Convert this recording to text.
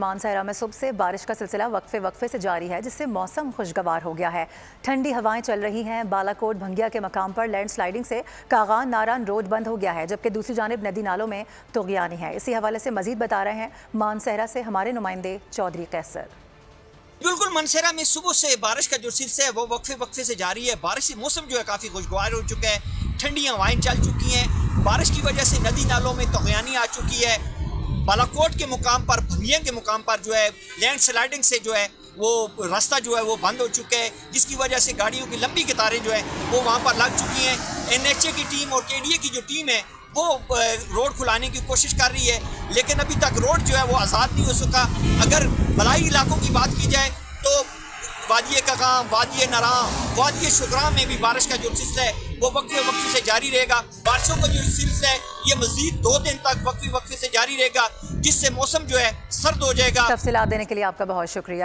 मानसहरा में सुबह से बारिश का सिलसिला वक्फे से जारी है, जिससे मौसम खुशगवार हो गया है। ठंडी हवाएं चल रही हैं। बालाकोट भंगिया के मकाम पर लैंडस्लाइडिंग से कागान नारान रोड बंद हो गया है, जबकि दूसरी जानिब नदी नालों में तुग़यानी है। इसी हवाले से मजीद बता रहे हैं मानसहरा से हमारे नुमाइंदे चौधरी कैसर। बिल्कुल, मानसहरा में सुबह से बारिश का जो सिलसिला है वो वक्फे से जारी है। बारिश से मौसम जो है काफ़ी खुशगवार हो चुका है। ठंडी हवाएं चल चुकी हैं। बारिश की वजह से नदी नालों में तुग़यानी आ चुकी है। बालाकोट के मुकाम पर, भंगिया के मुकाम पर जो है लैंड स्लाइडिंग से जो है वो रास्ता जो है वो बंद हो चुका है, जिसकी वजह से गाड़ियों की लंबी कतारें जो है वो वहाँ पर लग चुकी हैं। NHA की टीम और KDA की जो टीम है वो रोड खुलाने की कोशिश कर रही है, लेकिन अभी तक रोड जो है वो आज़ाद नहीं हो सका। अगर बलाई इलाकों की बात की जाए तो वादी कगाम, वादी नराम, वादी शुगरा में भी बारिश का जो सिलसिला है वो वक्फे से जारी रहेगा। बारिशों का जो सिलसिला है ये मजीद 2 दिन तक वक्फे से जारी रहेगा, जिससे मौसम जो है सर्द हो जाएगा। तफसीलात देने के लिए आपका बहुत शुक्रिया।